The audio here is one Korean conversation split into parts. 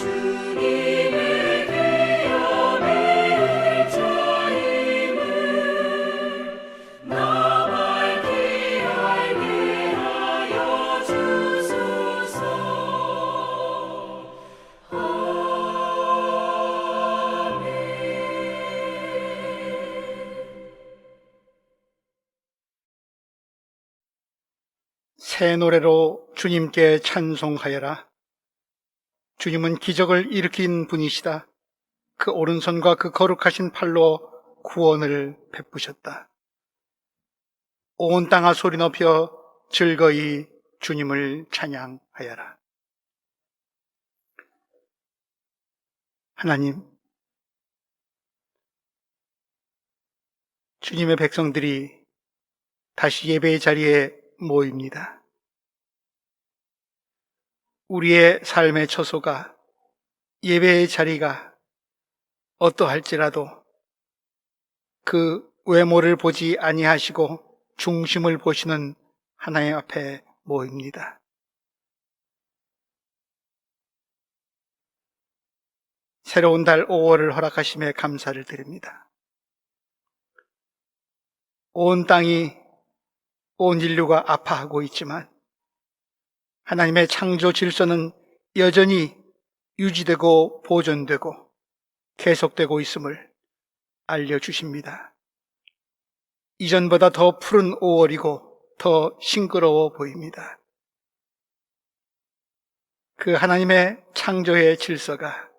주님의 귀함의 일자임을 나 밝히 알게 하여 주소서. 아멘. 새 노래로 주님께 찬송하여라. 주님은 기적을 일으킨 분이시다. 그 오른손과 그 거룩하신 팔로 구원을 베푸셨다. 온 땅아 소리 높여 즐거이 주님을 찬양하여라. 하나님, 주님의 백성들이 다시 예배의 자리에 모입니다. 우리의 삶의 처소가, 예배의 자리가 어떠할지라도 그 외모를 보지 아니하시고 중심을 보시는 하나님 앞에 모입니다. 새로운 달 5월을 허락하심에 감사를 드립니다. 온 땅이, 온 인류가 아파하고 있지만 하나님의 창조 질서는 여전히 유지되고 보존되고 계속되고 있음을 알려주십니다. 이전보다 더 푸른 5월이고 더 싱그러워 보입니다. 그 하나님의 창조의 질서가,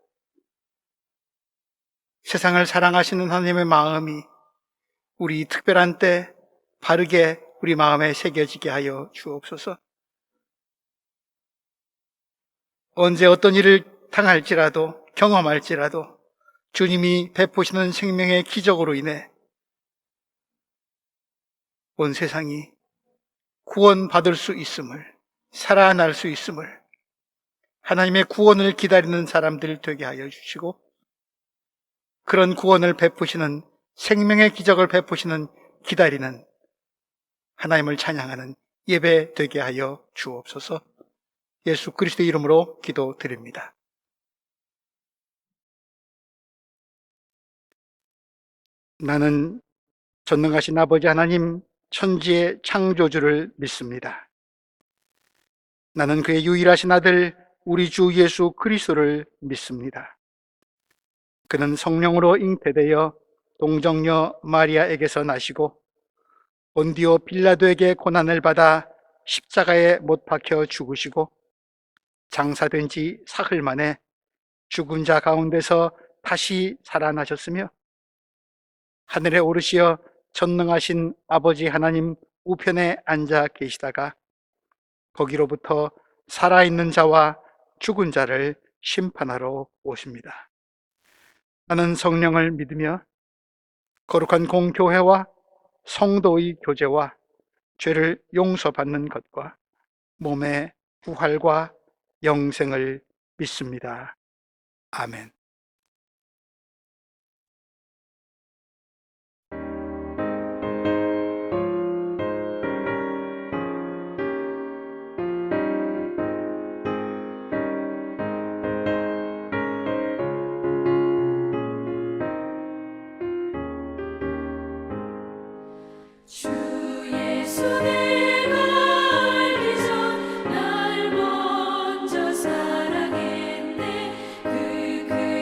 세상을 사랑하시는 하나님의 마음이 우리 특별한 때 바르게 우리 마음에 새겨지게 하여 주옵소서. 언제 어떤 일을 당할지라도, 경험할지라도 주님이 베푸시는 생명의 기적으로 인해 온 세상이 구원받을 수 있음을, 살아날 수 있음을, 하나님의 구원을 기다리는 사람들 되게 하여 주시고, 그런 구원을 베푸시는, 생명의 기적을 베푸시는, 기다리는 하나님을 찬양하는 예배 되게 하여 주옵소서. 예수 그리스도의 이름으로 기도드립니다. 나는 전능하신 아버지 하나님, 천지의 창조주를 믿습니다. 나는 그의 유일하신 아들 우리 주 예수 그리스도를 믿습니다. 그는 성령으로 잉태되어 동정녀 마리아에게서 나시고 본디오 빌라도에게 고난을 받아 십자가에 못 박혀 죽으시고 장사된 지 사흘 만에 죽은 자 가운데서 다시 살아나셨으며 하늘에 오르시어 전능하신 아버지 하나님 우편에 앉아 계시다가 거기로부터 살아있는 자와 죽은 자를 심판하러 오십니다. 나는 성령을 믿으며 거룩한 공교회와 성도의 교제와 죄를 용서받는 것과 몸의 부활과 영생을 믿습니다. 아멘. 주 예수 내가 알기 전 날 먼저 사랑했네. 그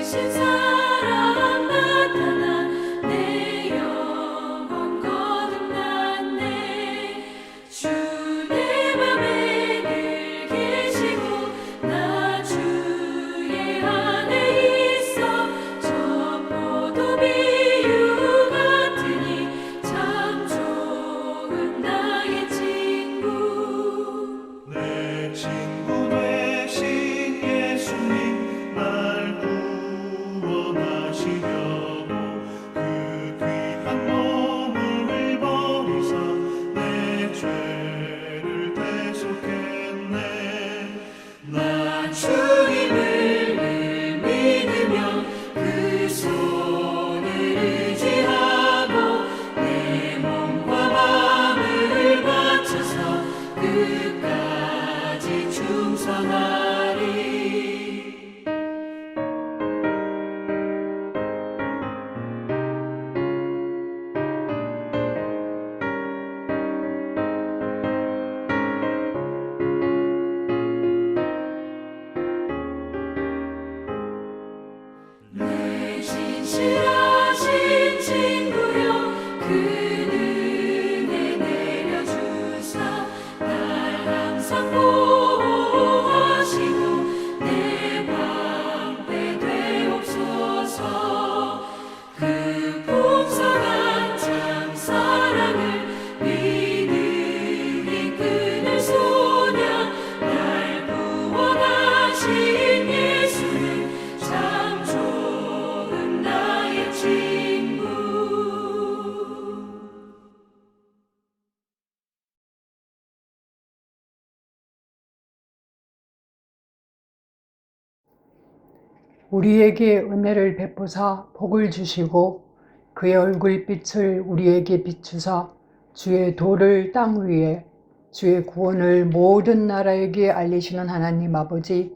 우리에게 은혜를 베푸사 복을 주시고 그의 얼굴빛을 우리에게 비추사 주의 도를 땅 위에 주의 구원을 모든 나라에게 알리시는 하나님 아버지,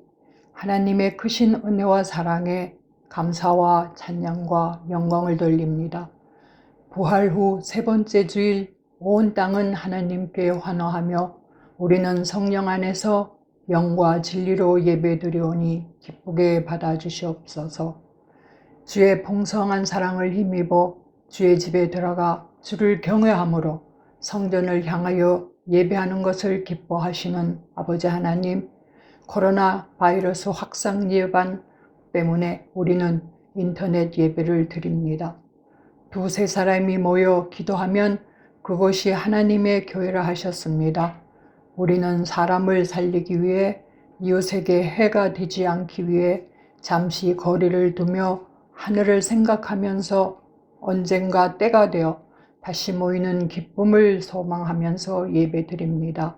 하나님의 크신 은혜와 사랑에 감사와 찬양과 영광을 돌립니다. 부활 후 세 번째 주일 온 땅은 하나님께 환호하며 우리는 성령 안에서 영과 진리로 예배드리오니 기쁘게 받아주시옵소서. 주의 풍성한 사랑을 힘입어 주의 집에 들어가 주를 경외함으로 성전을 향하여 예배하는 것을 기뻐하시는 아버지 하나님, 코로나 바이러스 확산 예방 때문에 우리는 인터넷 예배를 드립니다. 두세 사람이 모여 기도하면 그것이 하나님의 교회라 하셨습니다. 우리는 사람을 살리기 위해 이웃에게 해가 되지 않기 위해 잠시 거리를 두며 하늘을 생각하면서 언젠가 때가 되어 다시 모이는 기쁨을 소망하면서 예배드립니다.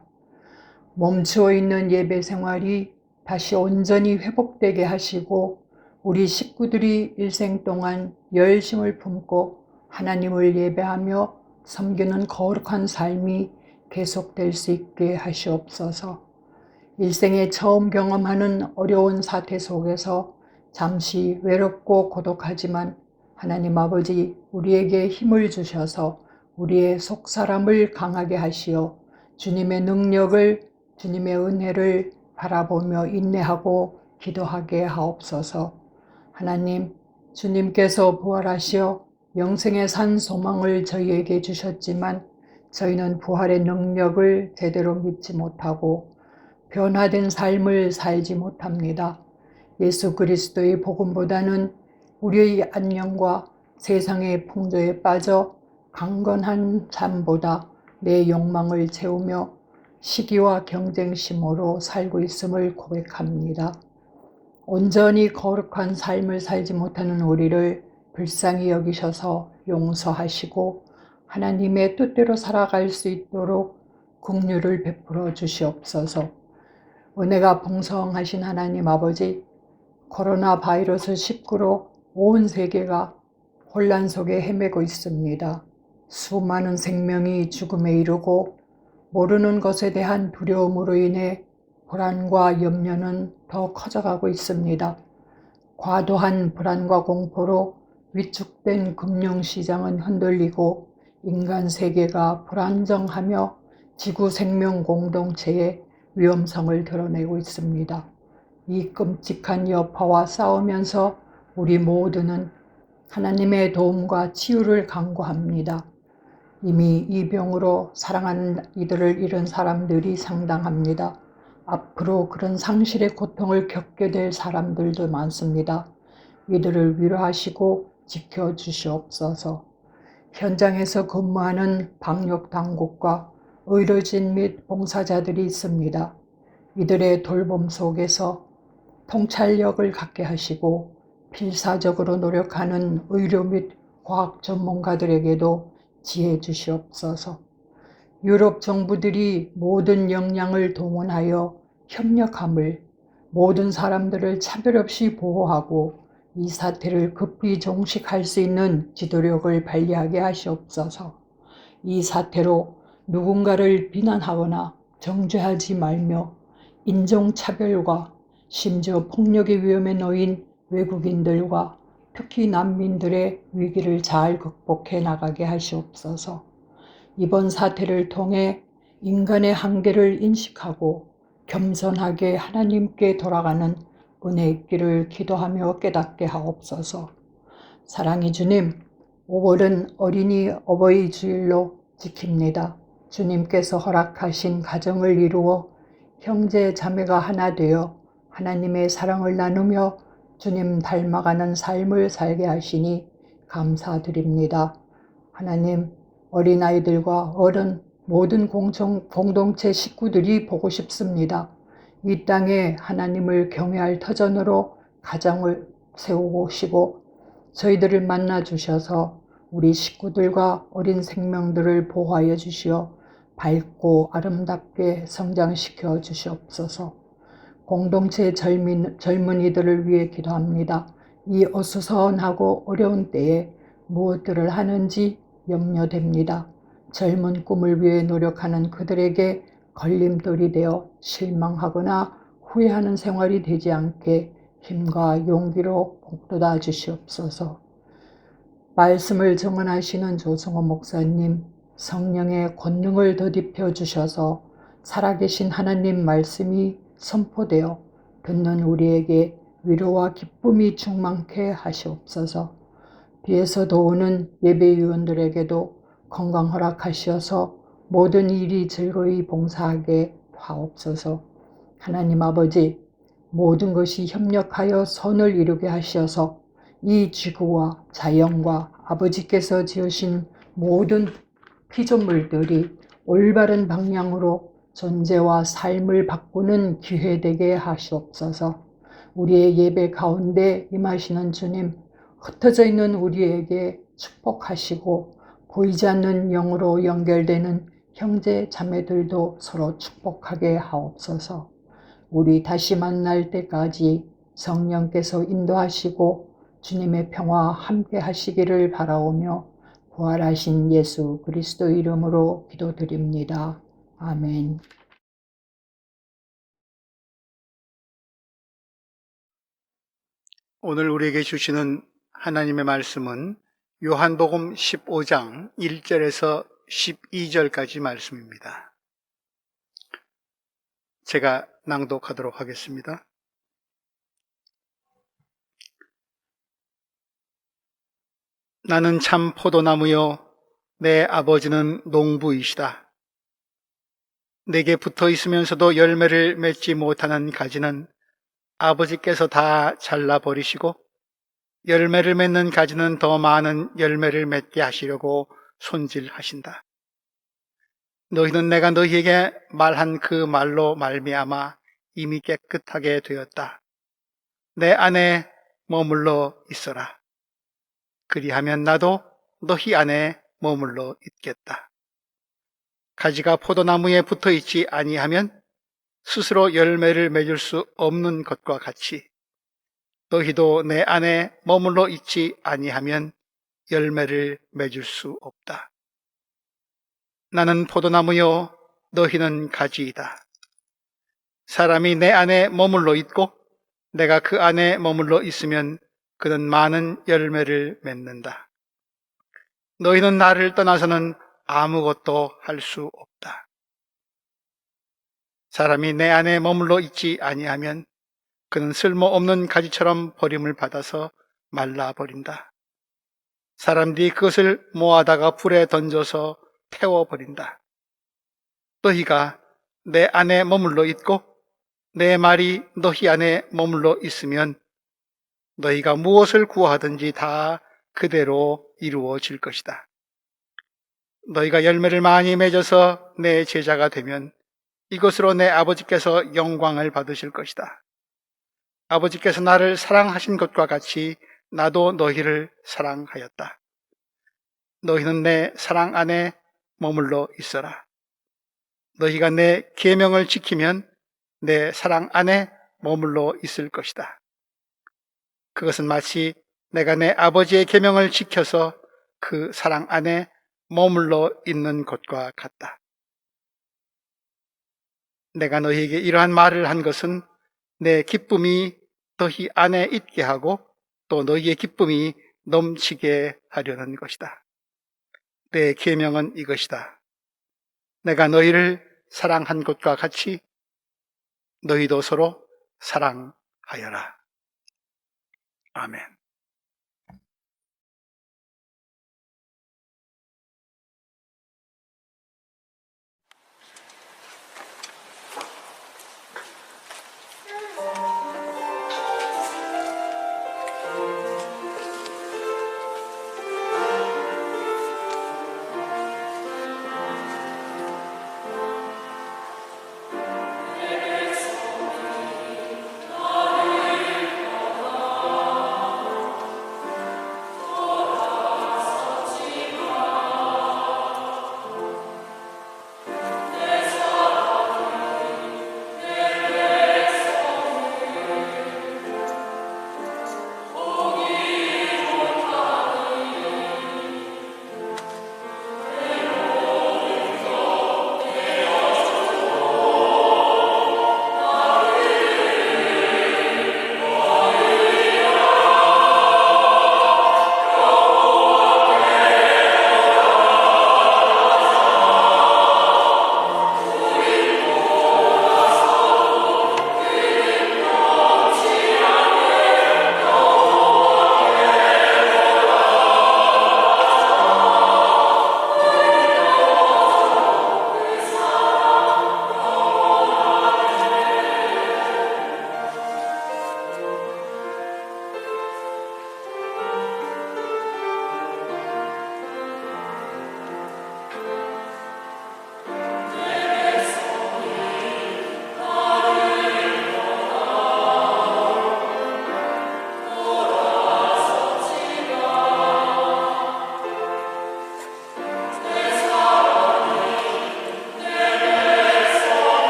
멈추어 있는 예배 생활이 다시 온전히 회복되게 하시고 우리 식구들이 일생 동안 열심을 품고 하나님을 예배하며 섬기는 거룩한 삶이 계속될 수 있게 하시옵소서. 일생에 처음 경험하는 어려운 사태 속에서 잠시 외롭고 고독하지만 하나님 아버지, 우리에게 힘을 주셔서 우리의 속사람을 강하게 하시어 주님의 능력을, 주님의 은혜를 바라보며 인내하고 기도하게 하옵소서. 하나님, 주님께서 부활하시어 영생의 산 소망을 저희에게 주셨지만 저희는 부활의 능력을 제대로 믿지 못하고 변화된 삶을 살지 못합니다. 예수 그리스도의 복음보다는 우리의 안녕과 세상의 풍조에 빠져 강건한 삶보다 내 욕망을 채우며 시기와 경쟁심으로 살고 있음을 고백합니다. 온전히 거룩한 삶을 살지 못하는 우리를 불쌍히 여기셔서 용서하시고 하나님의 뜻대로 살아갈 수 있도록 긍휼을 베풀어 주시옵소서. 은혜가 풍성하신 하나님 아버지, 코로나 바이러스 19로 온 세계가 혼란 속에 헤매고 있습니다. 수많은 생명이 죽음에 이르고 모르는 것에 대한 두려움으로 인해 불안과 염려는 더 커져가고 있습니다. 과도한 불안과 공포로 위축된 금융시장은 흔들리고 인간 세계가 불안정하며 지구 생명 공동체의 위험성을 드러내고 있습니다. 이 끔찍한 여파와 싸우면서 우리 모두는 하나님의 도움과 치유를 간구합니다. 이미 이 병으로 사랑하는 이들을 잃은 사람들이 상당합니다. 앞으로 그런 상실의 고통을 겪게 될 사람들도 많습니다. 이들을 위로하시고 지켜주시옵소서. 현장에서 근무하는 방역당국과 의료진 및 봉사자들이 있습니다. 이들의 돌봄 속에서 통찰력을 갖게 하시고 필사적으로 노력하는 의료 및 과학 전문가들에게도 지혜 주시옵소서. 유럽 정부들이 모든 역량을 동원하여 협력함을, 모든 사람들을 차별 없이 보호하고 이 사태를 급히 종식할 수 있는 지도력을 발휘하게 하시옵소서. 이 사태로 누군가를 비난하거나 정죄하지 말며 인종차별과 심지어 폭력의 위험에 놓인 외국인들과 특히 난민들의 위기를 잘 극복해 나가게 하시옵소서. 이번 사태를 통해 인간의 한계를 인식하고 겸손하게 하나님께 돌아가는 은혜 있기를 기도하며 깨닫게 하옵소서. 사랑의 주님, 5월은 어린이 어버이 주일로 지킵니다. 주님께서 허락하신 가정을 이루어 형제 자매가 하나 되어 하나님의 사랑을 나누며 주님 닮아가는 삶을 살게 하시니 감사드립니다. 하나님, 어린아이들과 어른 모든 공동체 식구들이 보고 싶습니다. 이 땅에 하나님을 경외할 터전으로 가정을 세우시고 저희들을 만나 주셔서 우리 식구들과 어린 생명들을 보호하여 주시어 밝고 아름답게 성장시켜 주시옵소서. 공동체 젊은이들을 위해 기도합니다. 이 어수선하고 어려운 때에 무엇들을 하는지 염려됩니다. 젊은 꿈을 위해 노력하는 그들에게 걸림돌이 되어 실망하거나 후회하는 생활이 되지 않게 힘과 용기로 북돋아 주시옵소서. 말씀을 증언하시는 조성호 목사님, 성령의 권능을 더딥혀 주셔서 살아계신 하나님 말씀이 선포되어 듣는 우리에게 위로와 기쁨이 충만케 하시옵소서. 비에서 오는 예배위원들에게도 건강 허락하시어서 모든 일이 즐거이 봉사하게 하옵소서. 하나님 아버지, 모든 것이 협력하여 선을 이루게 하시어서 이 지구와 자연과 아버지께서 지으신 모든 피조물들이 올바른 방향으로 존재와 삶을 바꾸는 기회 되게 하시옵소서. 우리의 예배 가운데 임하시는 주님, 흩어져 있는 우리에게 축복하시고 보이지 않는 영으로 연결되는 형제 자매들도 서로 축복하게 하옵소서. 우리 다시 만날 때까지 성령께서 인도하시고 주님의 평화 함께 하시기를 바라오며 부활하신 예수 그리스도 이름으로 기도드립니다. 아멘. 오늘 우리에게 주시는 하나님의 말씀은 요한복음 15장 1절에서 12절까지 말씀입니다. 제가 낭독하도록 하겠습니다. 나는 참 포도나무요, 내 아버지는 농부이시다. 내게 붙어 있으면서도 열매를 맺지 못하는 가지는 아버지께서 다 잘라버리시고 열매를 맺는 가지는 더 많은 열매를 맺게 하시려고 손질하신다. 너희는 내가 너희에게 말한 그 말로 말미암아 이미 깨끗하게 되었다. 내 안에 머물러 있어라. 그리하면 나도 너희 안에 머물러 있겠다. 가지가 포도나무에 붙어 있지 아니하면 스스로 열매를 맺을 수 없는 것과 같이 너희도 내 안에 머물러 있지 아니하면 열매를 맺을 수 없다. 나는 포도나무요, 너희는 가지이다. 사람이 내 안에 머물러 있고 내가 그 안에 머물러 있으면 그는 많은 열매를 맺는다. 너희는 나를 떠나서는 아무것도 할 수 없다. 사람이 내 안에 머물러 있지 아니하면 그는 쓸모없는 가지처럼 버림을 받아서 말라버린다. 사람들이 그것을 모아다가 불에 던져서 태워버린다. 너희가 내 안에 머물러 있고 내 말이 너희 안에 머물러 있으면 너희가 무엇을 구하든지 다 그대로 이루어질 것이다. 너희가 열매를 많이 맺어서 내 제자가 되면 이것으로 내 아버지께서 영광을 받으실 것이다. 아버지께서 나를 사랑하신 것과 같이 나도 너희를 사랑하였다. 너희는 내 사랑 안에 머물러 있어라. 너희가 내 계명을 지키면 내 사랑 안에 머물러 있을 것이다. 그것은 마치 내가 내 아버지의 계명을 지켜서 그 사랑 안에 머물러 있는 것과 같다. 내가 너희에게 이러한 말을 한 것은 내 기쁨이 너희 안에 있게 하고 또 너희의 기쁨이 넘치게 하려는 것이다. 내 계명은 이것이다. 내가 너희를 사랑한 것과 같이 너희도 서로 사랑하여라. 아멘.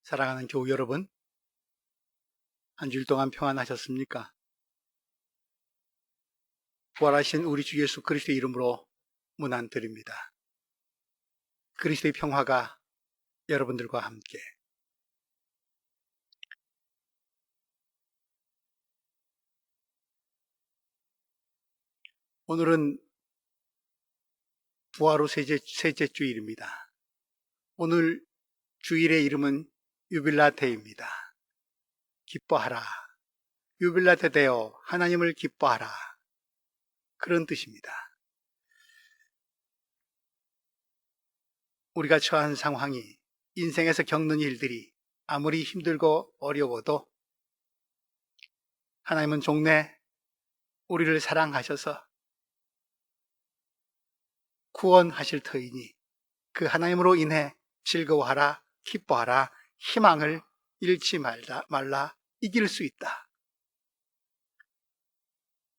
사랑하는 교우 여러분, 한 주일 동안 평안하셨습니까? 부활하신 우리 주 예수 그리스도의 이름으로 문안드립니다. 그리스도의 평화가 여러분들과 함께. 오늘은 부활 후 셋째 주일입니다. 오늘 주일의 이름은 유빌라테입니다. 기뻐하라. 유빌라테 되어 하나님을 기뻐하라. 그런 뜻입니다. 우리가 처한 상황이, 인생에서 겪는 일들이 아무리 힘들고 어려워도 하나님은 종래 우리를 사랑하셔서 구원하실 터이니 그 하나님으로 인해 즐거워하라, 기뻐하라, 희망을 잃지 말라, 이길 수 있다.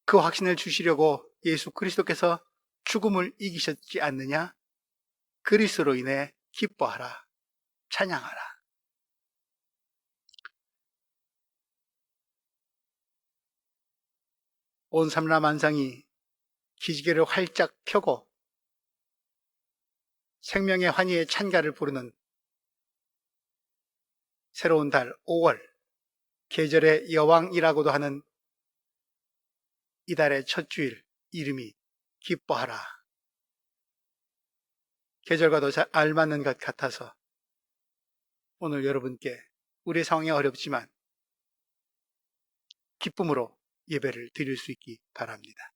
그 확신을 주시려고 예수 그리스도께서 죽음을 이기셨지 않느냐? 그리스도로 인해 기뻐하라, 찬양하라. 온 삼라 만상이 기지개를 활짝 펴고 생명의 환희의 찬가를 부르는 새로운 달 5월, 계절의 여왕이라고도 하는 이달의 첫 주일, 이름이 기뻐하라. 계절과도 잘 알맞는 것 같아서 오늘 여러분께 우리의 상황이 어렵지만 기쁨으로 예배를 드릴 수 있기 바랍니다.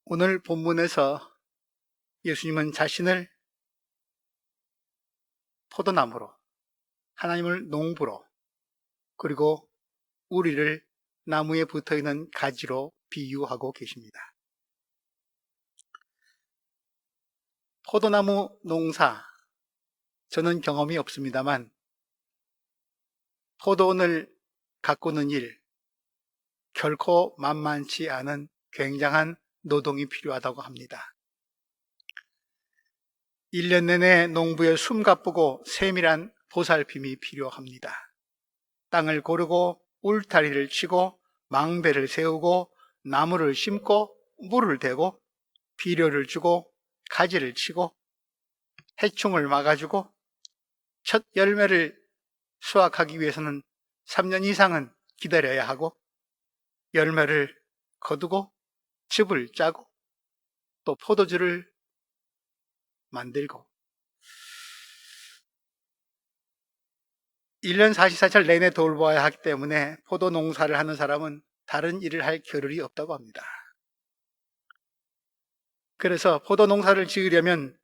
오늘 본문에서 예수님은 자신을 포도나무로, 하나님을 농부로, 그리고 우리를 나무에 붙어있는 가지로 비유하고 계십니다. 포도나무 농사, 저는 경험이 없습니다만 포도원을 가꾸는 일, 결코 만만치 않은 굉장한 노동이 필요하다고 합니다. 1년 내내 농부의 숨가쁘고 세밀한 보살핌이 필요합니다. 땅을 고르고 울타리를 치고 망배를 세우고 나무를 심고 물을 대고 비료를 주고 가지를 치고 해충을 막아주고 첫 열매를 수확하기 위해서는 3년 이상은 기다려야 하고 열매를 거두고 즙을 짜고 또 포도주를 만들고 1년 44철 내내 돌보아야 하기 때문에 포도 농사를 하는 사람은 다른 일을 할 겨를이 없다고 합니다. 그래서 포도 농사를 지으려면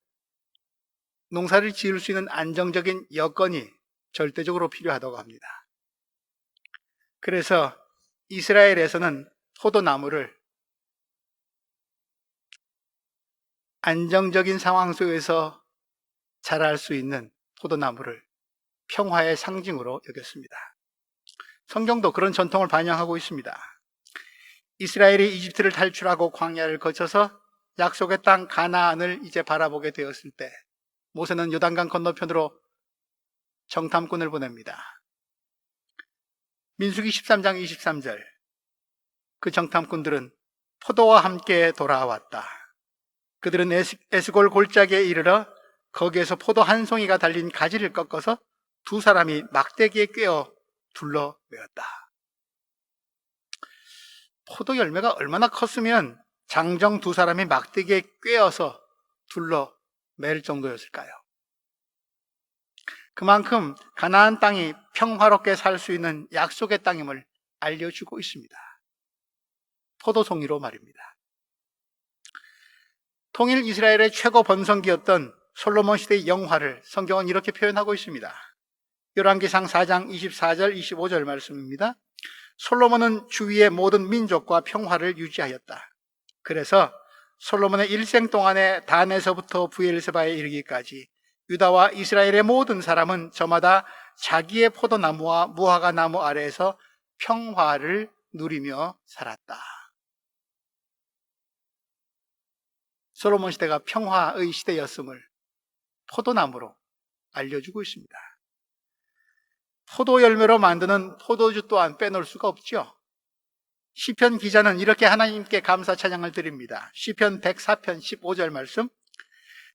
농사를 지을 수 있는 안정적인 여건이 절대적으로 필요하다고 합니다. 그래서 이스라엘에서는 포도나무를 안정적인 상황 속에서 자랄 수 있는 포도나무를 평화의 상징으로 여겼습니다. 성경도 그런 전통을 반영하고 있습니다. 이스라엘이 이집트를 탈출하고 광야를 거쳐서 약속의 땅 가나안을 이제 바라보게 되었을 때 모세는 요단강 건너편으로 정탐꾼을 보냅니다. 민수기 13장 23절, 그 정탐꾼들은 포도와 함께 돌아왔다. 그들은 에스골 골짜기에 이르러 거기에서 포도 한 송이가 달린 가지를 꺾어서 두 사람이 막대기에 꿰어 둘러 매었다. 포도 열매가 얼마나 컸으면 장정 두 사람이 막대기에 꿰어서 둘러 맬 정도였을까요? 그만큼 가나안 땅이 평화롭게 살 수 있는 약속의 땅임을 알려주고 있습니다. 포도송이로 말입니다. 통일 이스라엘의 최고 번성기였던 솔로몬 시대의 영화를 성경은 이렇게 표현하고 있습니다. 열왕기상 4장 24절 25절 말씀입니다. 솔로몬은 주위의 모든 민족과 평화를 유지하였다. 그래서 솔로몬의 일생 동안에 단에서부터 브엘세바에 이르기까지 유다와 이스라엘의 모든 사람은 저마다 자기의 포도나무와 무화과 나무 아래에서 평화를 누리며 살았다. 솔로몬 시대가 평화의 시대였음을 포도나무로 알려주고 있습니다. 포도 열매로 만드는 포도주 또한 빼놓을 수가 없죠. 시편 기자는 이렇게 하나님께 감사 찬양을 드립니다. 시편 104편 15절 말씀,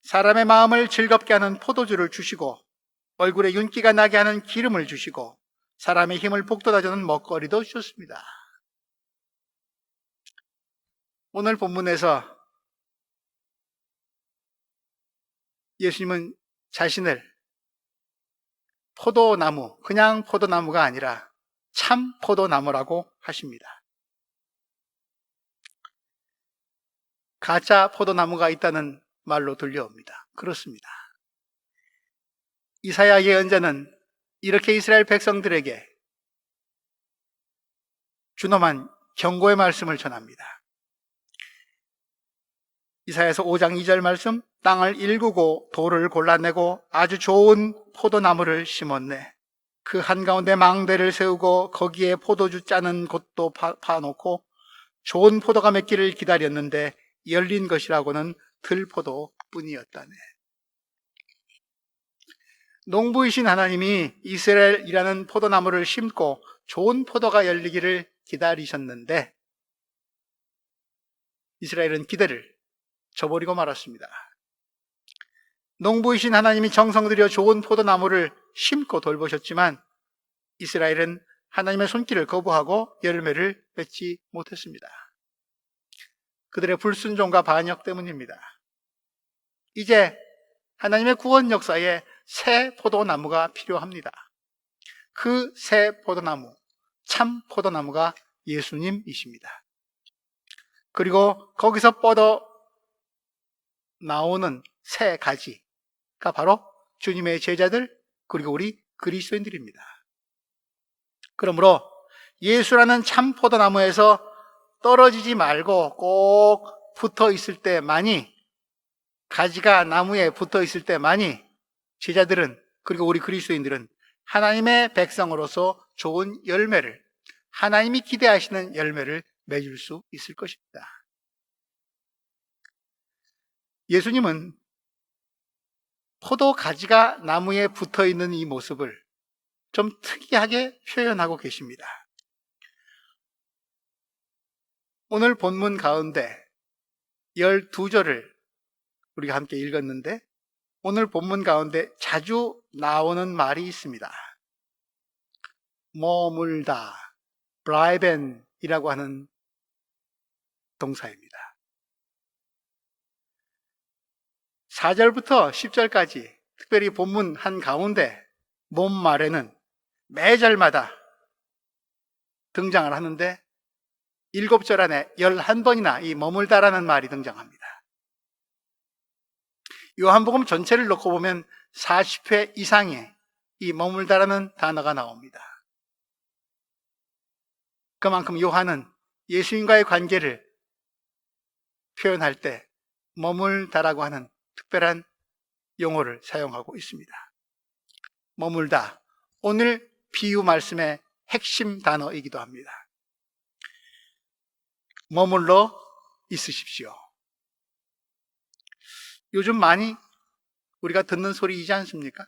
사람의 마음을 즐겁게 하는 포도주를 주시고 얼굴에 윤기가 나게 하는 기름을 주시고 사람의 힘을 북돋아주는 먹거리도 주셨습니다. 오늘 본문에서 예수님은 자신을 포도나무, 그냥 포도나무가 아니라 참 포도나무라고 하십니다. 가짜 포도나무가 있다는 말로 들려옵니다. 그렇습니다. 이사야 예언자는 이렇게 이스라엘 백성들에게 준엄한 경고의 말씀을 전합니다. 이사야서 5장 2절 말씀, 땅을 일구고 돌을 골라내고 아주 좋은 포도나무를 심었네. 그 한가운데 망대를 세우고 거기에 포도주 짜는 곳도 파놓고 좋은 포도가 맺기를 기다렸는데 열린 것이라고는 들포도 뿐이었다네. 농부이신 하나님이 이스라엘이라는 포도나무를 심고 좋은 포도가 열리기를 기다리셨는데 이스라엘은 기대를 저버리고 말았습니다. 농부이신 하나님이 정성 들여 좋은 포도나무를 심고 돌보셨지만 이스라엘은 하나님의 손길을 거부하고 열매를 맺지 못했습니다. 그들의 불순종과 반역 때문입니다. 이제 하나님의 구원 역사에 새 포도나무가 필요합니다. 그 새 포도나무, 참 포도나무가 예수님이십니다. 그리고 거기서 뻗어 나오는 새 가지가 바로 주님의 제자들, 그리고 우리 그리스도인들입니다. 그러므로 예수라는 참 포도나무에서 떨어지지 말고 꼭 붙어 있을 때만이, 가지가 나무에 붙어 있을 때만이 제자들은, 그리고 우리 그리스도인들은 하나님의 백성으로서 좋은 열매를, 하나님이 기대하시는 열매를 맺을 수 있을 것입니다. 예수님은 포도 가지가 나무에 붙어 있는 이 모습을 좀 특이하게 표현하고 계십니다. 오늘 본문 가운데 12절을 우리가 함께 읽었는데 오늘 본문 가운데 자주 나오는 말이 있습니다. 머물다, 브라이벤이라고 하는 동사입니다. 4절부터 10절까지 특별히 본문 한가운데 본말에는 매절마다 등장을 하는데 7절 안에 11번이나 이 머물다라는 말이 등장합니다. 요한복음 전체를 놓고 보면 40회 이상의 이 머물다라는 단어가 나옵니다. 그만큼 요한은 예수님과의 관계를 표현할 때 머물다라고 하는 특별한 용어를 사용하고 있습니다. 머물다, 오늘 비유 말씀의 핵심 단어이기도 합니다. 머물러 있으십시오. 요즘 많이 우리가 듣는 소리이지 않습니까?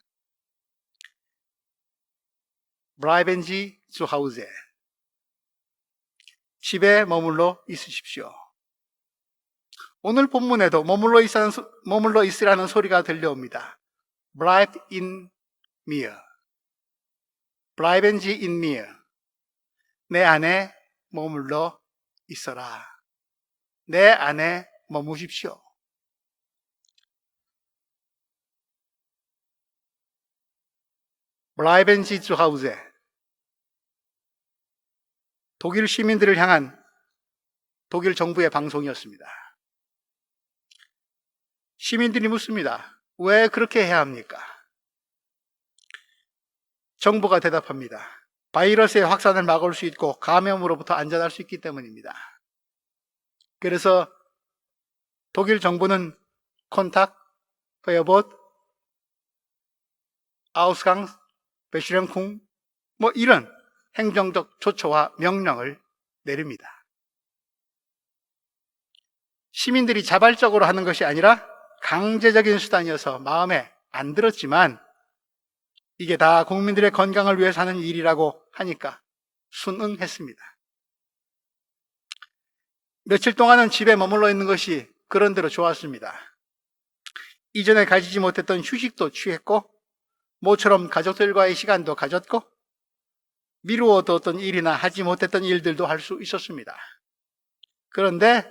Bleiben Sie zu Hause. 집에 머물러 있으십시오. 오늘 본문에도 머물러 있으라는 소리가 들려옵니다. Bleib in mir. Bleiben Sie in mir. 내 안에 머물러 있어라. 내 안에 머무십시오. Bleiben Sie zu Hause. 독일 시민들을 향한 독일 정부의 방송이었습니다. 시민들이 묻습니다. 왜 그렇게 해야 합니까? 정부가 대답합니다. 바이러스의 확산을 막을 수 있고 감염으로부터 안전할 수 있기 때문입니다. 그래서 독일 정부는 Kontakt, Verbot, Ausgang, Beschränkung, 이런 행정적 조처와 명령을 내립니다. 시민들이 자발적으로 하는 것이 아니라 강제적인 수단이어서 마음에 안 들었지만 이게 다 국민들의 건강을 위해서 하는 일이라고 하니까 순응했습니다. 며칠 동안은 집에 머물러 있는 것이 그런대로 좋았습니다. 이전에 가지지 못했던 휴식도 취했고 모처럼 가족들과의 시간도 가졌고 미루어뒀던 일이나 하지 못했던 일들도 할 수 있었습니다. 그런데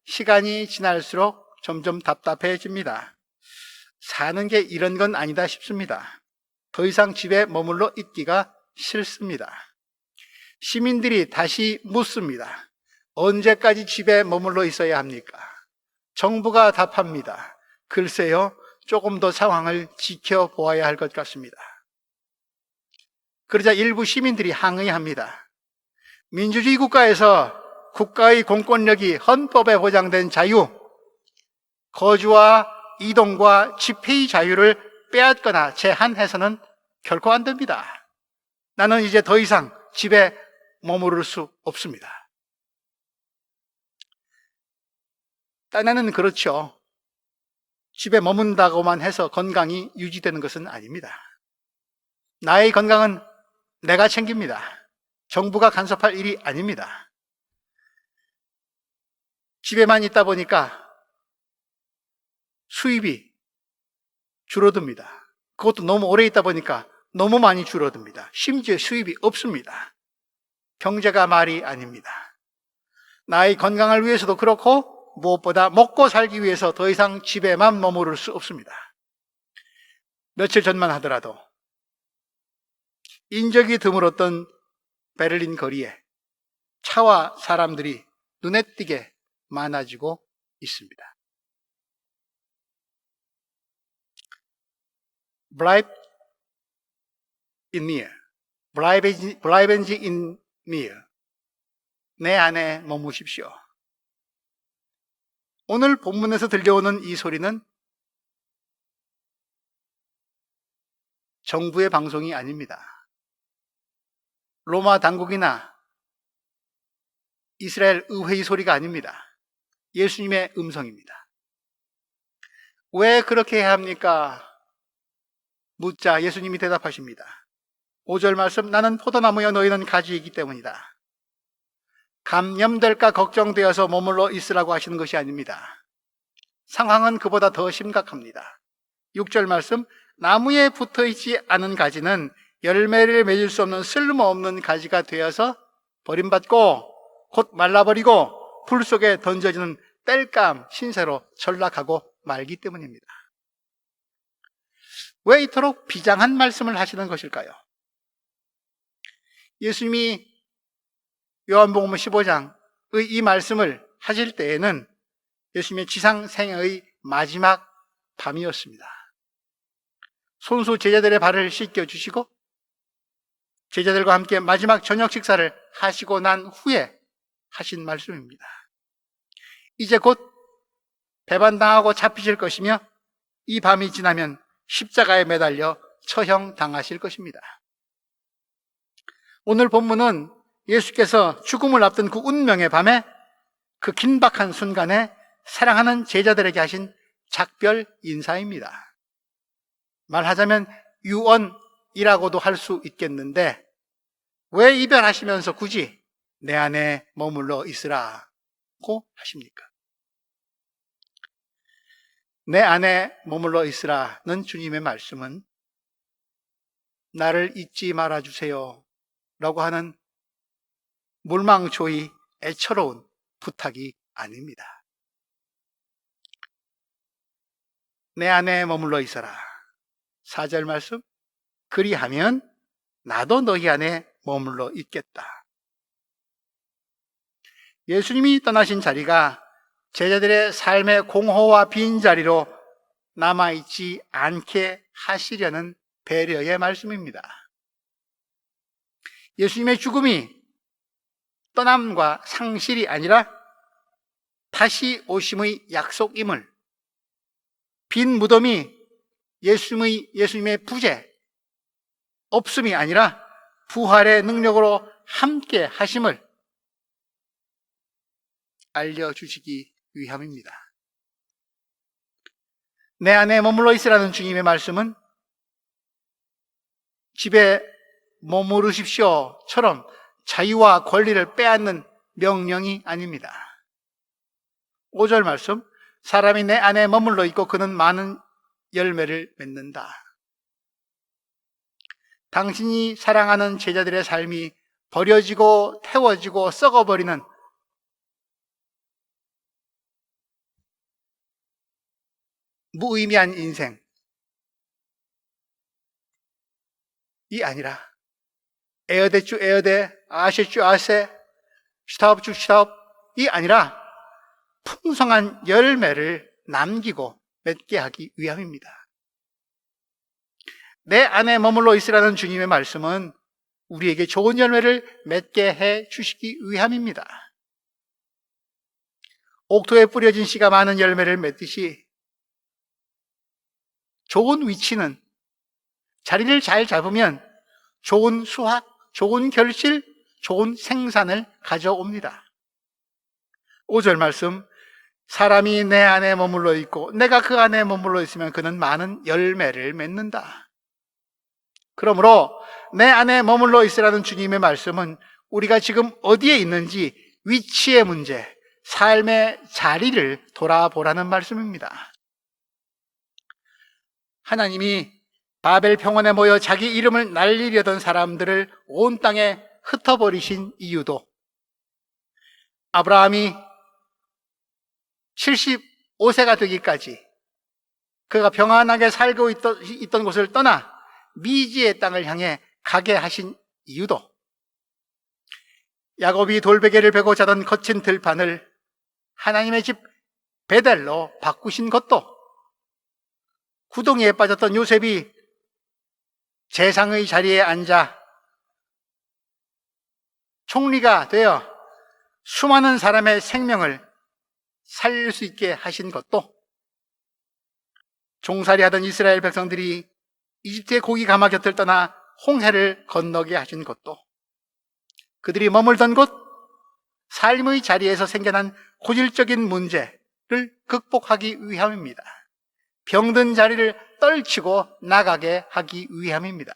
시간이 지날수록 점점 답답해집니다. 사는 게 이런 건 아니다 싶습니다. 더 이상 집에 머물러 있기가 싫습니다. 시민들이 다시 묻습니다. 언제까지 집에 머물러 있어야 합니까? 정부가 답합니다. 글쎄요, 조금 더 상황을 지켜보아야 할 것 같습니다. 그러자 일부 시민들이 항의합니다. 민주주의 국가에서 국가의 공권력이 헌법에 보장된 자유, 거주와 이동과 집회의 자유를 빼앗거나 제한해서는 결코 안 됩니다. 나는 이제 더 이상 집에 머무를 수 없습니다. 딴에는 그렇죠. 집에 머문다고만 해서 건강이 유지되는 것은 아닙니다. 나의 건강은 내가 챙깁니다. 정부가 간섭할 일이 아닙니다. 집에만 있다 보니까 수입이 줄어듭니다. 그것도 너무 오래 있다 보니까 너무 많이 줄어듭니다. 심지어 수입이 없습니다. 경제가 말이 아닙니다. 나의 건강을 위해서도 그렇고 무엇보다 먹고 살기 위해서 더 이상 집에만 머무를 수 없습니다. 며칠 전만 하더라도 인적이 드물었던 베를린 거리에 차와 사람들이 눈에 띄게 많아지고 있습니다. Bleib in mir. Bleiben Sie in mir. 내 안에 머무십시오. 오늘 본문에서 들려오는 이 소리는 정부의 방송이 아닙니다. 로마 당국이나 이스라엘 의회의 소리가 아닙니다. 예수님의 음성입니다. 왜 그렇게 해야 합니까? 묻자 예수님이 대답하십니다. 5절 말씀, 나는 포도나무여 너희는 가지이기 때문이다. 감염될까 걱정되어서 머물러 있으라고 하시는 것이 아닙니다. 상황은 그보다 더 심각합니다. 6절 말씀, 나무에 붙어있지 않은 가지는 열매를 맺을 수 없는 쓸모없는 가지가 되어서 버림받고 곧 말라버리고 불 속에 던져지는 땔감 신세로 전락하고 말기 때문입니다. 왜 이토록 비장한 말씀을 하시는 것일까요? 예수님이 요한복음 15장의 이 말씀을 하실 때에는 예수님의 지상생애의 마지막 밤이었습니다. 손수 제자들의 발을 씻겨주시고 제자들과 함께 마지막 저녁 식사를 하시고 난 후에 하신 말씀입니다. 이제 곧 배반당하고 잡히실 것이며 이 밤이 지나면 십자가에 매달려 처형당하실 것입니다. 오늘 본문은 예수께서 죽음을 앞둔 그 운명의 밤에 그 긴박한 순간에 사랑하는 제자들에게 하신 작별 인사입니다. 말하자면 유언이라고도 할 수 있겠는데 왜 이별하시면서 굳이 내 안에 머물러 있으라고 하십니까? 내 안에 머물러 있으라는 주님의 말씀은 나를 잊지 말아주세요 라고 하는 물망초의 애처로운 부탁이 아닙니다. 내 안에 머물러 있어라. 4절 말씀, 그리하면 나도 너희 안에 머물러 있겠다. 예수님이 떠나신 자리가 제자들의 삶의 공허와 빈자리로 남아있지 않게 하시려는 배려의 말씀입니다. 예수님의 죽음이 떠남과 상실이 아니라 다시 오심의 약속임을, 빈 무덤이 예수님의 부재, 없음이 아니라 부활의 능력으로 함께 하심을 알려주시기 위함입니다. 내 안에 머물러 있으라는 주님의 말씀은 집에 머무르십시오처럼 자유와 권리를 빼앗는 명령이 아닙니다. 5절 말씀, 사람이 내 안에 머물러 있고 그는 많은 열매를 맺는다. 당신이 사랑하는 제자들의 삶이 버려지고 태워지고 썩어버리는 무의미한 인생이 아니라 에어대쭈 에어대, 아셰쭈 아세, 슈타업쭈 슈타업이 아니라 풍성한 열매를 남기고 맺게 하기 위함입니다. 내 안에 머물러 있으라는 주님의 말씀은 우리에게 좋은 열매를 맺게 해 주시기 위함입니다. 옥토에 뿌려진 씨가 많은 열매를 맺듯이 좋은 위치는 자리를 잘 잡으면 좋은 수확, 좋은 결실, 좋은 생산을 가져옵니다. 5절 말씀, 사람이 내 안에 머물러 있고 내가 그 안에 머물러 있으면 그는 많은 열매를 맺는다. 그러므로 내 안에 머물러 있으라는 주님의 말씀은 우리가 지금 어디에 있는지 위치의 문제, 삶의 자리를 돌아보라는 말씀입니다. 하나님이 바벨 평원에 모여 자기 이름을 날리려던 사람들을 온 땅에 흩어버리신 이유도 아브라함이 75세가 되기까지 그가 평안하게 살고 있던 곳을 떠나 미지의 땅을 향해 가게 하신 이유도 야곱이 돌베개를 베고 자던 거친 들판을 하나님의 집 베델로 바꾸신 것도 구덩이에 빠졌던 요셉이 재상의 자리에 앉아 총리가 되어 수많은 사람의 생명을 살릴 수 있게 하신 것도 종살이하던 이스라엘 백성들이 이집트의 고기 가마 곁을 떠나 홍해를 건너게 하신 것도 그들이 머물던 곳 삶의 자리에서 생겨난 고질적인 문제를 극복하기 위함입니다. 병든 자리를 떨치고 나가게 하기 위함입니다.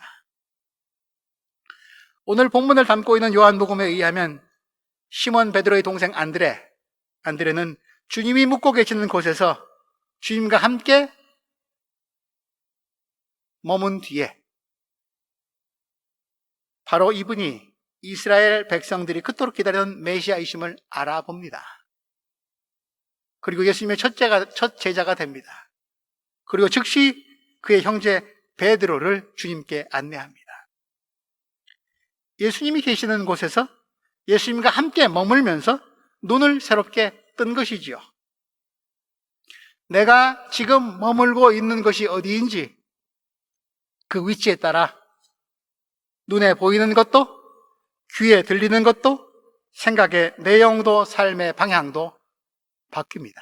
오늘 본문을 담고 있는 요한복음에 의하면 시몬 베드로의 동생 안드레는 주님이 묵고 계시는 곳에서 주님과 함께 머문 뒤에 바로 이분이 이스라엘 백성들이 그토록 기다리던 메시아이심을 알아봅니다. 그리고 예수님의 첫 제자가 됩니다. 그리고 즉시 그의 형제 베드로를 주님께 안내합니다. 예수님이 계시는 곳에서 예수님과 함께 머물면서 눈을 새롭게 뜬 것이지요. 내가 지금 머물고 있는 것이 어디인지 그 위치에 따라 눈에 보이는 것도 귀에 들리는 것도 생각의 내용도 삶의 방향도 바뀝니다.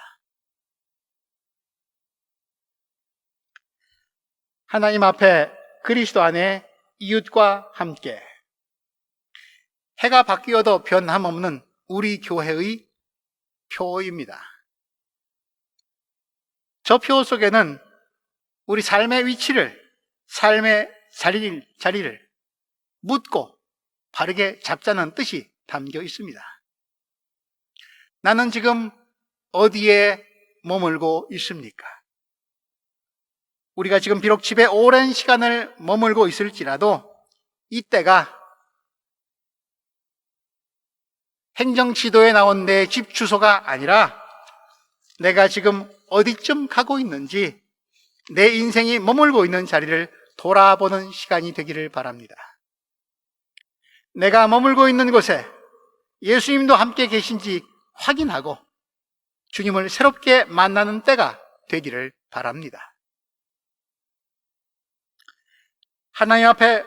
하나님 앞에 그리스도 안에 이웃과 함께 해가 바뀌어도 변함없는 우리 교회의 표입니다. 저 표 속에는 우리 삶의 위치를, 삶의 자리를 묻고 바르게 잡자는 뜻이 담겨 있습니다. 나는 지금 어디에 머물고 있습니까? 우리가 지금 비록 집에 오랜 시간을 머물고 있을지라도 이때가 행정지도에 나온 내 집 주소가 아니라 내가 지금 어디쯤 가고 있는지 내 인생이 머물고 있는 자리를 돌아보는 시간이 되기를 바랍니다. 내가 머물고 있는 곳에 예수님도 함께 계신지 확인하고 주님을 새롭게 만나는 때가 되기를 바랍니다. 하나님 앞에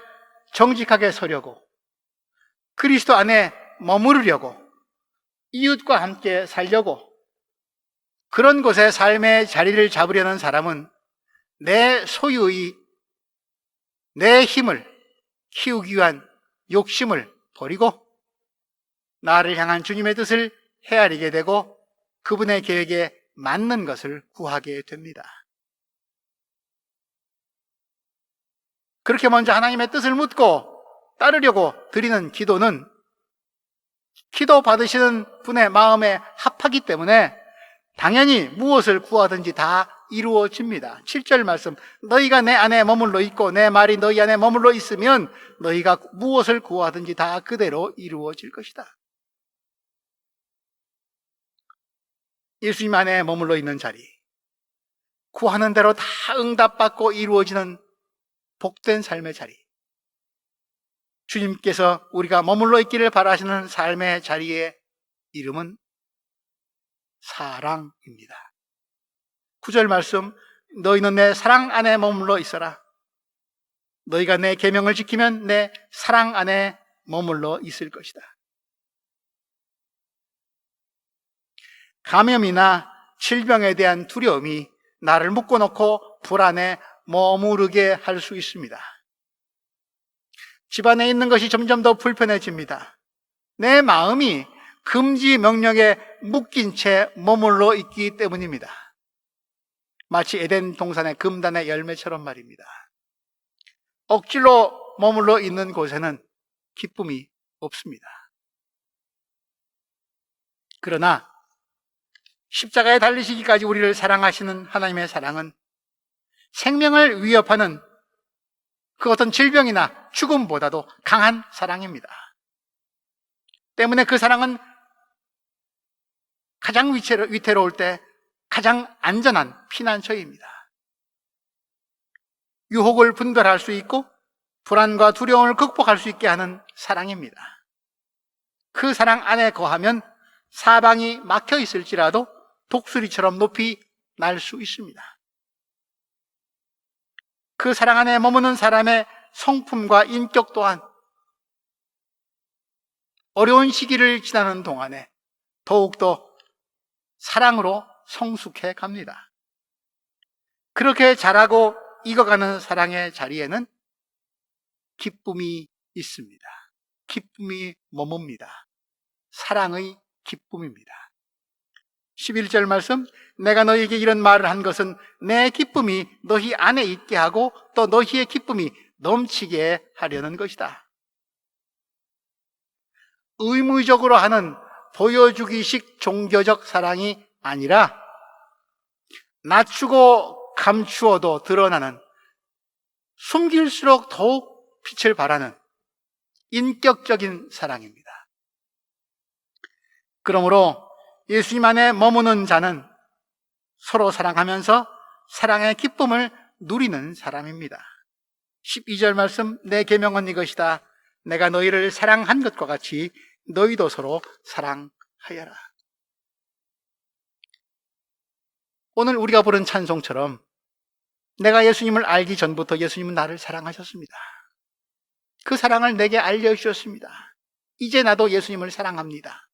정직하게 서려고 그리스도 안에 머무르려고 이웃과 함께 살려고 그런 곳에 삶의 자리를 잡으려는 사람은 내 소유의 내 힘을 키우기 위한 욕심을 버리고 나를 향한 주님의 뜻을 헤아리게 되고 그분의 계획에 맞는 것을 구하게 됩니다. 그렇게 먼저 하나님의 뜻을 묻고 따르려고 드리는 기도는 기도 받으시는 분의 마음에 합하기 때문에 당연히 무엇을 구하든지 다 이루어집니다. 7절 말씀, 너희가 내 안에 머물러 있고 내 말이 너희 안에 머물러 있으면 너희가 무엇을 구하든지 다 그대로 이루어질 것이다. 예수님 안에 머물러 있는 자리, 구하는 대로 다 응답받고 이루어지는 복된 삶의 자리, 주님께서 우리가 머물러 있기를 바라시는 삶의 자리의 이름은 사랑입니다. 9절 말씀, 너희는 내 사랑 안에 머물러 있어라. 너희가 내 계명을 지키면 내 사랑 안에 머물러 있을 것이다. 감염이나 질병에 대한 두려움이 나를 묶어놓고 불안에 머무르게 할 수 있습니다. 집안에 있는 것이 점점 더 불편해집니다. 내 마음이 금지 명령에 묶인 채 머물러 있기 때문입니다. 마치 에덴 동산의 금단의 열매처럼 말입니다. 억지로 머물러 있는 곳에는 기쁨이 없습니다. 그러나 십자가에 달리시기까지 우리를 사랑하시는 하나님의 사랑은 생명을 위협하는 그 어떤 질병이나 죽음보다도 강한 사랑입니다. 때문에 그 사랑은 가장 위태로울 때 가장 안전한 피난처입니다. 유혹을 분별할 수 있고 불안과 두려움을 극복할 수 있게 하는 사랑입니다. 그 사랑 안에 거하면 사방이 막혀 있을지라도 독수리처럼 높이 날 수 있습니다. 그 사랑 안에 머무는 사람의 성품과 인격 또한 어려운 시기를 지나는 동안에 더욱더 사랑으로 성숙해 갑니다. 그렇게 자라고 익어가는 사랑의 자리에는 기쁨이 있습니다. 기쁨이 머뭅니다. 사랑의 기쁨입니다. 11절 말씀, 내가 너희에게 이런 말을 한 것은 내 기쁨이 너희 안에 있게 하고 또 너희의 기쁨이 넘치게 하려는 것이다. 의무적으로 하는 보여주기식 종교적 사랑이 아니라 낮추고 감추어도 드러나는, 숨길수록 더욱 빛을 발하는 인격적인 사랑입니다. 그러므로 예수님 안에 머무는 자는 서로 사랑하면서 사랑의 기쁨을 누리는 사람입니다. 12절 말씀, 내 계명은 이것이다. 내가 너희를 사랑한 것과 같이 너희도 서로 사랑하여라. 오늘 우리가 부른 찬송처럼 내가 예수님을 알기 전부터 예수님은 나를 사랑하셨습니다. 그 사랑을 내게 알려주셨습니다. 이제 나도 예수님을 사랑합니다.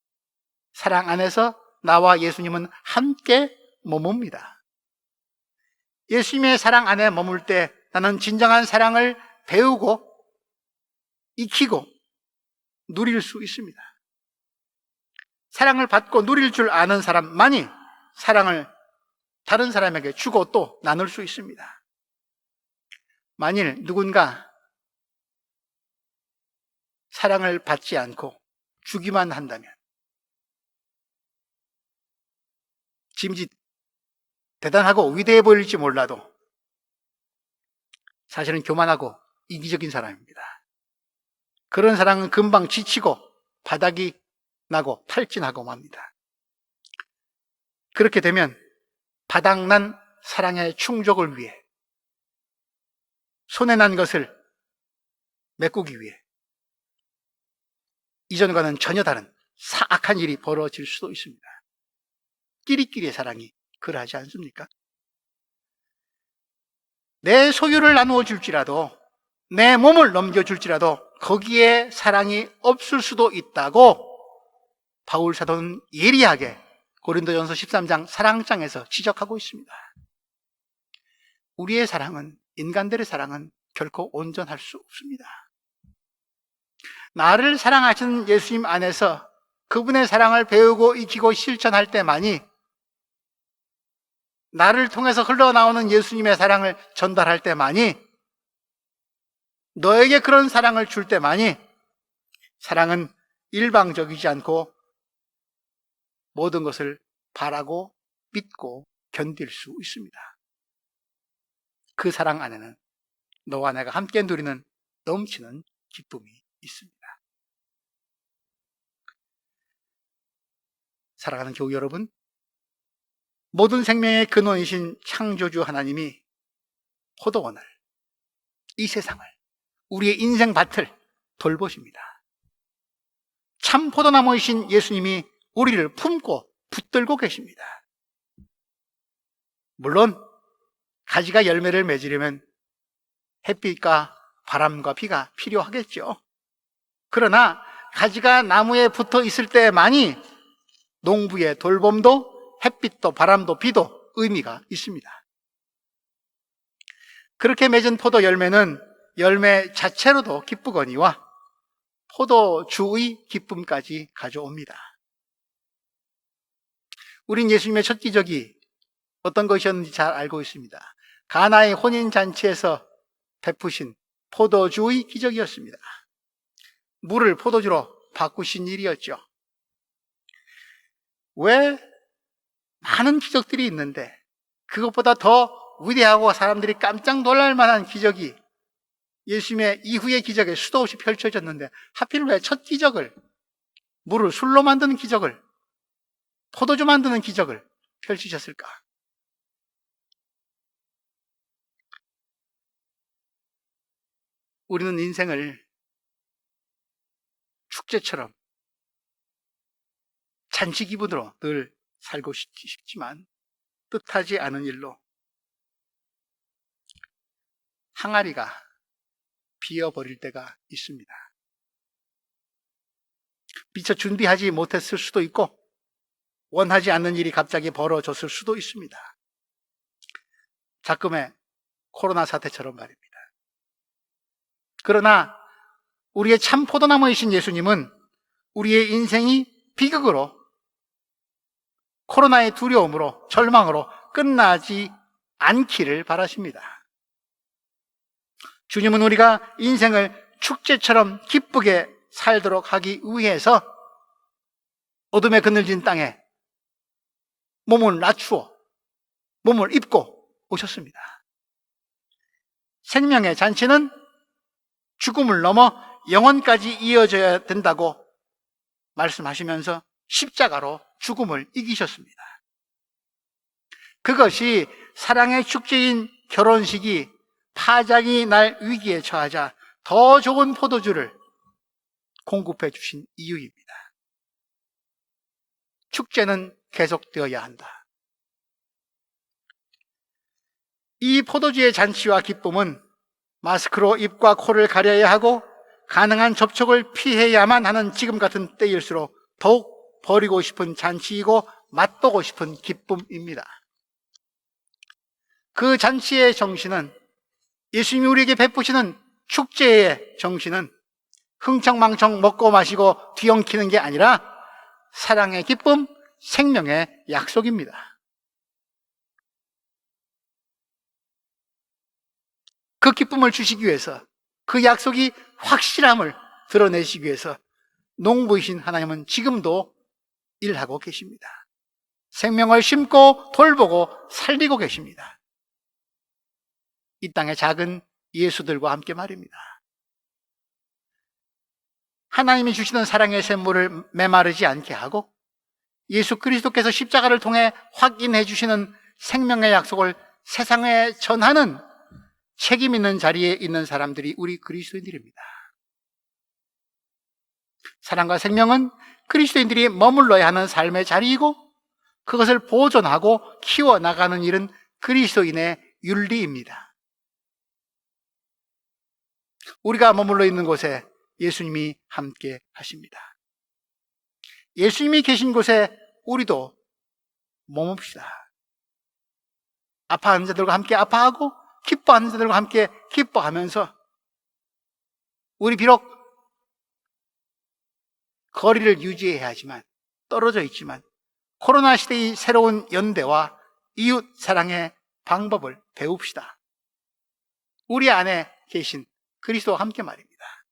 사랑 안에서 나와 예수님은 함께 머뭅니다. 예수님의 사랑 안에 머물 때 나는 진정한 사랑을 배우고 익히고 누릴 수 있습니다. 사랑을 받고 누릴 줄 아는 사람만이 사랑을 다른 사람에게 주고 또 나눌 수 있습니다. 만일 누군가 사랑을 받지 않고 주기만 한다면 짐짓 대단하고 위대해 보일지 몰라도 사실은 교만하고 이기적인 사람입니다. 그런 사랑은 금방 지치고 바닥이 나고 탈진하고 맙니다. 그렇게 되면 바닥난 사랑의 충족을 위해, 손에 난 것을 메꾸기 위해 이전과는 전혀 다른 사악한 일이 벌어질 수도 있습니다. 끼리끼리의 사랑이 그러하지 않습니까? 내 소유를 나누어 줄지라도, 내 몸을 넘겨줄지라도 거기에 사랑이 없을 수도 있다고 바울 사도는 예리하게 고린도전서 13장 사랑장에서 지적하고 있습니다. 우리의 사랑은, 인간들의 사랑은 결코 온전할 수 없습니다. 나를 사랑하시는 예수님 안에서 그분의 사랑을 배우고 익히고 실천할 때만이, 나를 통해서 흘러나오는 예수님의 사랑을 전달할 때만이 너에게 그런 사랑을 줄 때만이 사랑은 일방적이지 않고 모든 것을 바라고 믿고 견딜 수 있습니다. 그 사랑 안에는 너와 내가 함께 누리는 넘치는 기쁨이 있습니다. 사랑하는 교우 여러분, 모든 생명의 근원이신 창조주 하나님이 포도원을, 이 세상을, 우리의 인생 밭을 돌보십니다. 참 포도나무이신 예수님이 우리를 품고 붙들고 계십니다. 물론 가지가 열매를 맺으려면 햇빛과 바람과 비가 필요하겠죠. 그러나 가지가 나무에 붙어 있을 때만이 농부의 돌봄도 햇빛도 바람도 비도 의미가 있습니다. 그렇게 맺은 포도 열매는 열매 자체로도 기쁘거니와 포도주의 기쁨까지 가져옵니다. 우린 예수님의 첫 기적이 어떤 것이었는지 잘 알고 있습니다. 가나의 혼인잔치에서 베푸신 포도주의 기적이었습니다. 물을 포도주로 바꾸신 일이었죠. 왜 많은 기적들이 있는데 그것보다 더 위대하고 사람들이 깜짝 놀랄 만한 기적이 예수님의 이후의 기적에 수도 없이 펼쳐졌는데 하필 왜 첫 기적을, 물을 술로 만드는 기적을, 포도주 만드는 기적을 펼치셨을까? 우리는 인생을 축제처럼 잔치 기분으로 늘 살고 싶지만 뜻하지 않은 일로 항아리가 비어버릴 때가 있습니다. 미처 준비하지 못했을 수도 있고 원하지 않는 일이 갑자기 벌어졌을 수도 있습니다. 작금의 코로나 사태처럼 말입니다. 그러나 우리의 참 포도나무이신 예수님은 우리의 인생이 비극으로, 코로나의 두려움으로, 절망으로 끝나지 않기를 바라십니다. 주님은 우리가 인생을 축제처럼 기쁘게 살도록 하기 위해서 어둠에 그늘진 땅에 몸을 낮추어 몸을 입고 오셨습니다. 생명의 잔치는 죽음을 넘어 영원까지 이어져야 된다고 말씀하시면서 십자가로 죽음을 이기셨습니다. 그것이 사랑의 축제인 결혼식이 파장이 날 위기에 처하자 더 좋은 포도주를 공급해 주신 이유입니다. 축제는 계속되어야 한다. 이 포도주의 잔치와 기쁨은 마스크로 입과 코를 가려야 하고 가능한 접촉을 피해야만 하는 지금 같은 때일수록 더욱 버리고 싶은 잔치이고 맛보고 싶은 기쁨입니다. 그 잔치의 정신은, 예수님이 우리에게 베푸시는 축제의 정신은 흥청망청 먹고 마시고 뒤엉키는 게 아니라 사랑의 기쁨, 생명의 약속입니다. 그 기쁨을 주시기 위해서, 그 약속이 확실함을 드러내시기 위해서 농부이신 하나님은 지금도 일하고 계십니다. 생명을 심고 돌보고 살리고 계십니다. 이 땅의 작은 예수들과 함께 말입니다. 하나님이 주시는 사랑의 샘물을 메마르지 않게 하고 예수 그리스도께서 십자가를 통해 확인해 주시는 생명의 약속을 세상에 전하는 책임 있는 자리에 있는 사람들이 우리 그리스도인들입니다. 사랑과 생명은 그리스도인들이 머물러야 하는 삶의 자리이고 그것을 보존하고 키워나가는 일은 그리스도인의 윤리입니다. 우리가 머물러 있는 곳에 예수님이 함께 하십니다. 예수님이 계신 곳에 우리도 머뭅시다. 아파하는 자들과 함께 아파하고 기뻐하는 자들과 함께 기뻐하면서 우리 비록 거리를 유지해야 하지만, 떨어져 있지만 코로나 시대의 새로운 연대와 이웃 사랑의 방법을 배웁시다. 우리 안에 계신 그리스도와 함께 말입니다.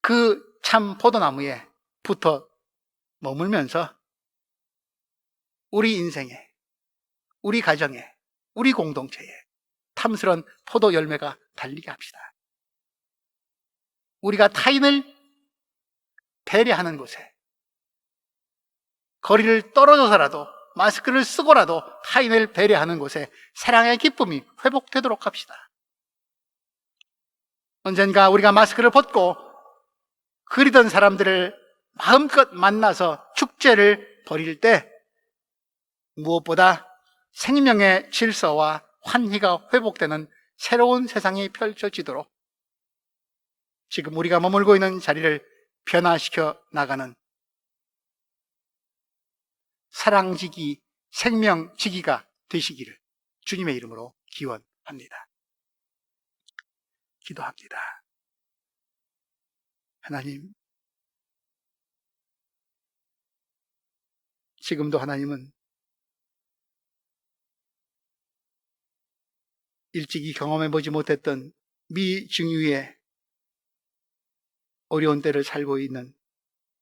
그 참 포도나무에 붙어 머물면서 우리 인생에, 우리 가정에, 우리 공동체에 탐스러운 포도 열매가 달리게 합시다. 우리가 타인을 배려하는 곳에, 거리를 떨어져서라도 마스크를 쓰고라도 타인을 배려하는 곳에 사랑의 기쁨이 회복되도록 합시다. 언젠가 우리가 마스크를 벗고 그리던 사람들을 마음껏 만나서 축제를 벌일 때 무엇보다 생명의 질서와 환희가 회복되는 새로운 세상이 펼쳐지도록 지금 우리가 머물고 있는 자리를 변화시켜 나가는 사랑지기, 생명지기가 되시기를 주님의 이름으로 기원합니다. 기도합니다. 하나님, 지금도 하나님은 일찍이 경험해보지 못했던 미증유의 어려운 때를 살고 있는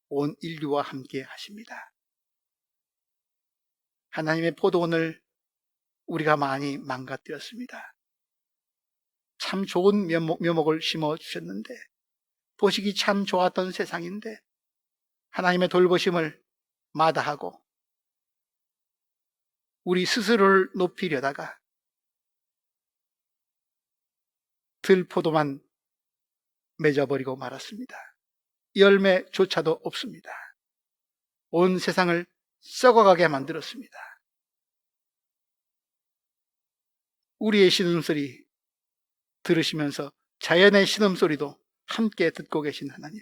온 인류와 함께 하십니다. 하나님의 포도원을 우리가 많이 망가뜨렸습니다. 참 좋은 묘목을 심어주셨는데, 보시기 참 좋았던 세상인데 하나님의 돌보심을 마다하고 우리 스스로를 높이려다가 들포도만 맺어버리고 말았습니다. 열매조차도 없습니다. 온 세상을 썩어가게 만들었습니다. 우리의 신음소리 들으시면서 자연의 신음소리도 함께 듣고 계신 하나님,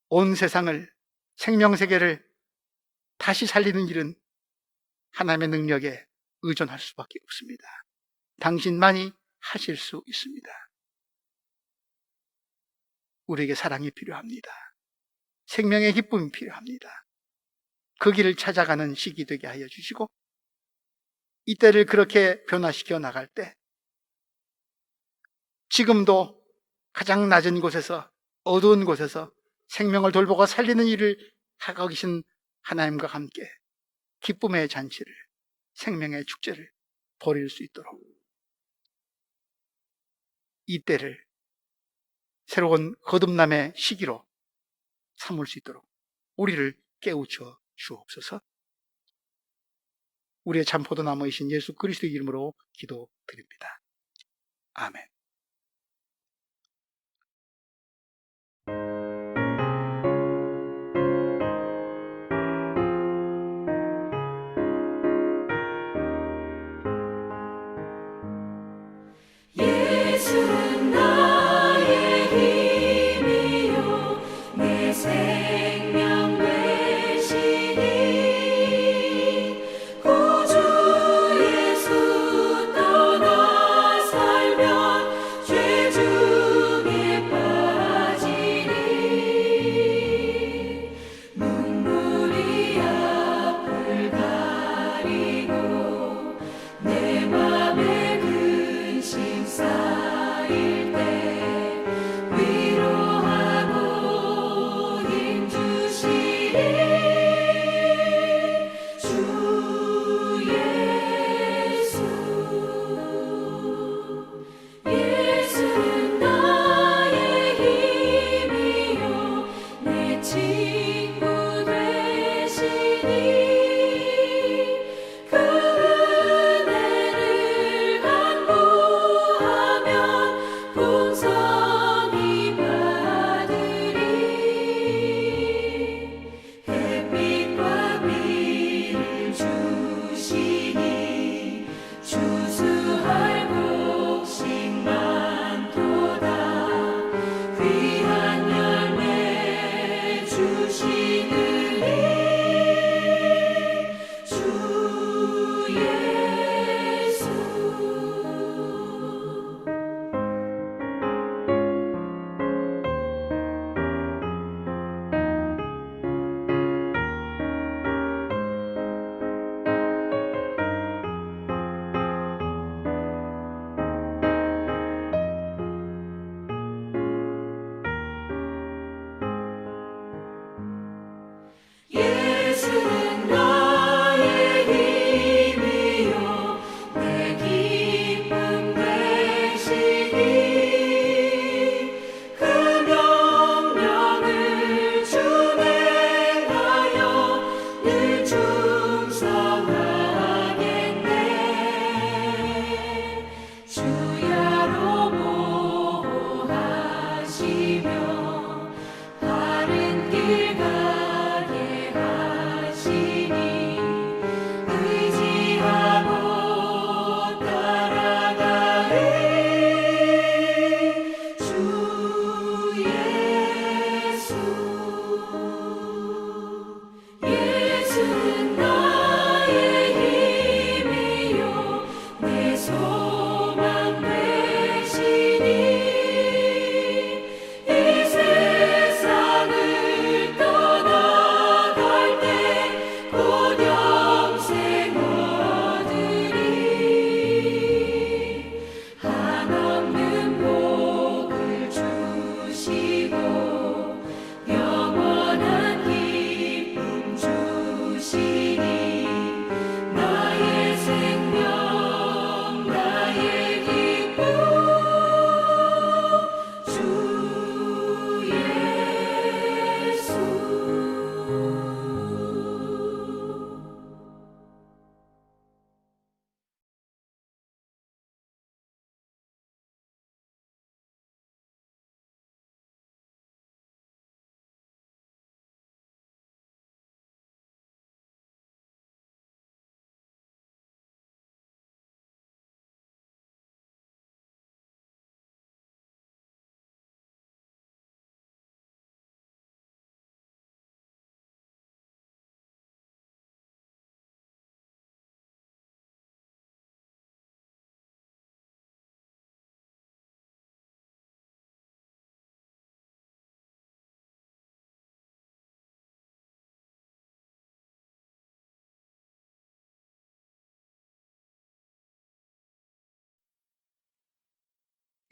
온 세상을, 생명세계를 다시 살리는 일은 하나님의 능력에 의존할 수밖에 없습니다. 당신만이 하실 수 있습니다. 우리에게 사랑이 필요합니다. 생명의 기쁨이 필요합니다. 그 길을 찾아가는 시기 되게 하여 주시고, 이때를 그렇게 변화시켜 나갈 때 지금도 가장 낮은 곳에서, 어두운 곳에서 생명을 돌보고 살리는 일을 하고 계신 하나님과 함께 기쁨의 잔치를, 생명의 축제를 벌일 수 있도록, 이때를 새로운 거듭남의 시기로 삼을 수 있도록 우리를 깨우쳐 주옵소서. 우리의 참 포도나무이신 예수 그리스도의 이름으로 기도드립니다. 아멘. 예수는 나의 힘이요 내 생명 되시니 구주 예수 떠나 살면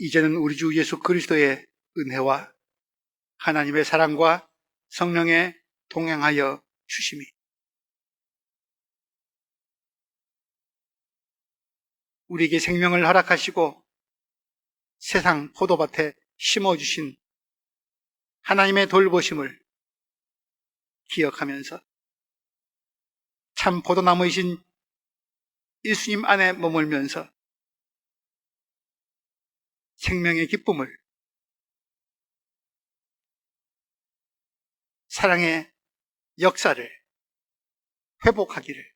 이제는 우리 주 예수 그리스도의 은혜와 하나님의 사랑과 성령의 동행하여 주심이 우리에게 생명을 허락하시고 세상 포도밭에 심어주신 하나님의 돌보심을 기억하면서 참 포도나무이신 예수님 안에 머물면서 생명의 기쁨을, 사랑의 역사를 회복하기를,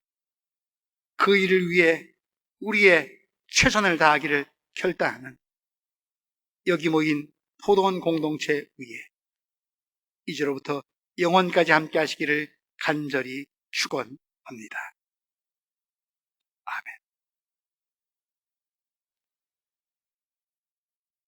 그 일을 위해 우리의 최선을 다하기를 결단하는 여기 모인 포도원 공동체 위에 이제로부터 영원까지 함께 하시기를 간절히 축원합니다. 아멘.